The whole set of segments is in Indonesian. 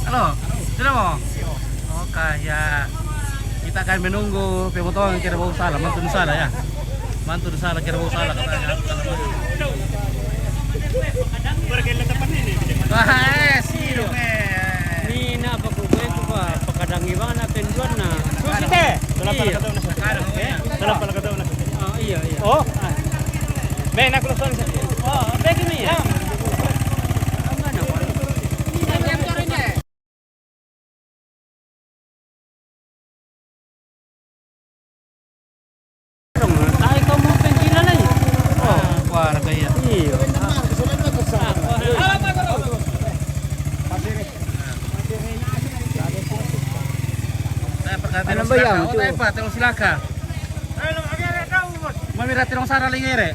Halo, sudah mau? Oke ya. Kita akan menunggu pemotongan kira bau salah, mantu salah ya. Mantu salah kira bau salah katanya. Wah, sih Ni na apa ko ba ko ba pakadang iba na penjuan na. Susite. Wala pala kadaw na sa. Wala pala kadaw na. Iya iya. Oh. Ben ako lang sa. Oh, bagi mi ya. Tayo ka mo penjuan na. Warga ya. Iya. Ano ba yan? O tayo pa, tilong silaka. Mamira tilong sara lagi re.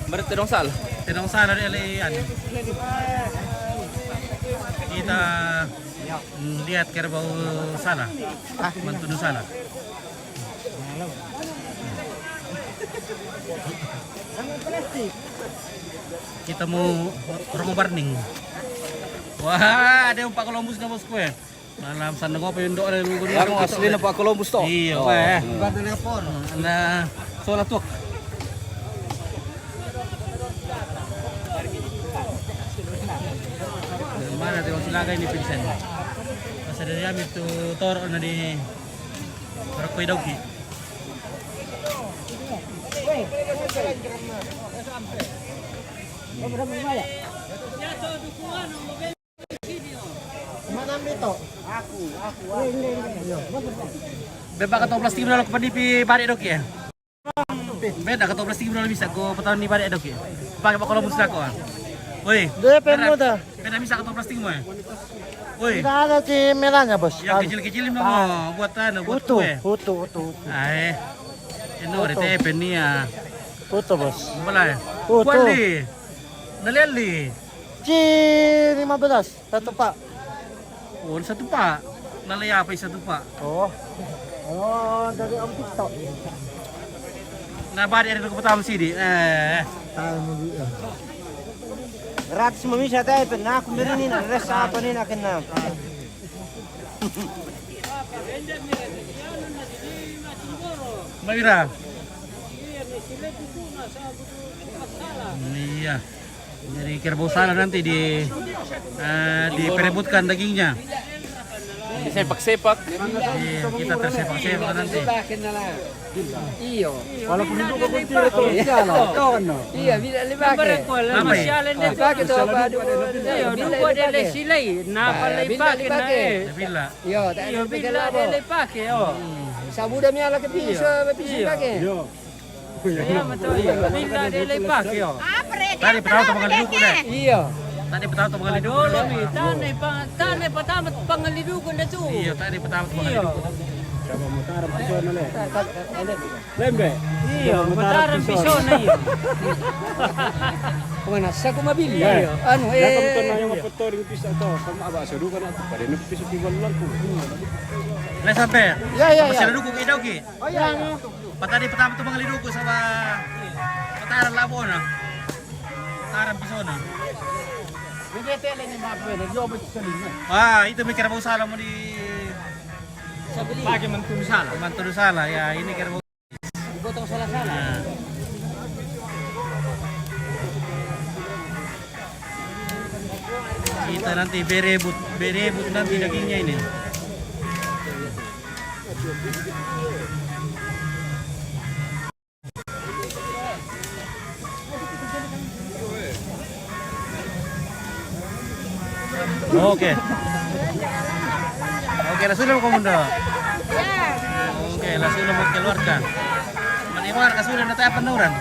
Barat tidong sal. Tilong sara di alian. Kita lihat kira bau salah. Mantu salah. Kita mau rongo barning. Wah, ada Pak Columbus na bosku ya. Malam sana ko pa yung doon ng lugo Ang asli na pa Columbus to. Iya, weh. Bukan telepon. Anda solat tuh. Mana tuh silaga ini pinsen. Masa dari kami tuh tor na di Rokoy Dawki. Beba ka plastik mo ko panipi bari dok ya. Beda ka plastik mo bisa ko patan ni bari dok ya. Pakai pa kolom ko. Woi. DP mo dah. Beda bisa ka plastik mo. Woi. Tidak ada di merahnya bos. Yang kecil-kecil mo buat buat Utuh, kue. utuh. Ay. Ini di TP ni ya. Utuh bos. Balai. Utuh. Kuali. Naliali. C15 satu pak. Oh, satu pak. Nalaya apa satu pak? Oh. Oh, dari Om TikTok. Nah, bari ada ko pertama sini. Gratis memisah tayo pen aku merini na res apa ni nak kena. Mawira. Iya. Jadi kerbau salah nanti diperebutkan dagingnya. Sepak-sepak. Iya, kita tersepak-sepak nanti. Iyo. Walaupun itu kau kunci itu kawan. Iya, bila libakin. Masyalan din bakit to ba? Iyo, duwa dele silay. Napalay bakit na eh. Bila. Iyo, bila dele bakit oh. Sabu dah miala ke piso bakit. Iya, betul. Bila dele bakit oh. Tadi petawat mga liduko na. Iya. Tadi petawat mga liduko. Dolo mi, tanay patamat pangalidugon na to. Iya, tadi petawat mga liduko. Lembe. Iyo, mataran piso na iyo. Kung nasa ko mabili. Ano yung mapoto ring pisa to. Sama ba sa dukan ato pa rin piso tiwal lang ko. Lai sampai. Ya. Masih liduko kita oke. Oh ya. Patadi petawat mga liduko sama pataran labo na. Pataran piso na. Wah, itu mikir mau salah mau di pakai mantu salah ya ini kira Gotong salah-salah. Kita nanti berebut nanti dagingnya ini. Oke, langsung mau komando. Oke, langsung mau keluarkan. Maniwar kasudah nanti apa nuran?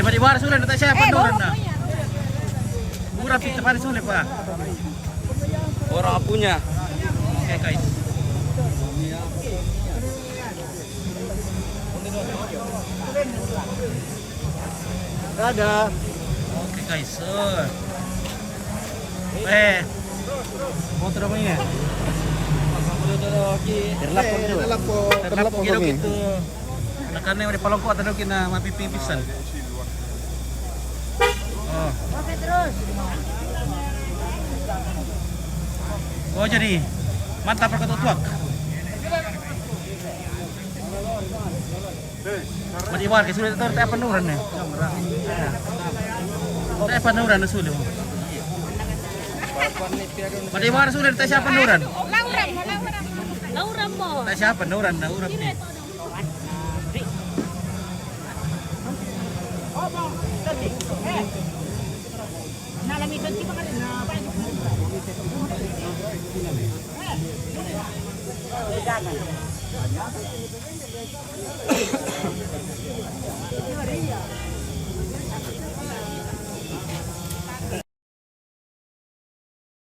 Maniwar sudah nanti siapa nuran na? Murah kita pada sulit pak. Orang punya. Oke guys. Ada. Oke guys. Motor apa ini? Terlapor Terlapor gitu. Nakanay mo di palongko at ano kina mapipipisan. Oh. Oke terus. Oh jadi mantap perkatutuak. Madiwar kay sulit ito tayo panuran eh. Tayo panuran na sulit mo. Madiwar sulit tayo siya panuran. Laura mo. Tayo siya panuran na urap ni. Nalamitan kita kan na pa.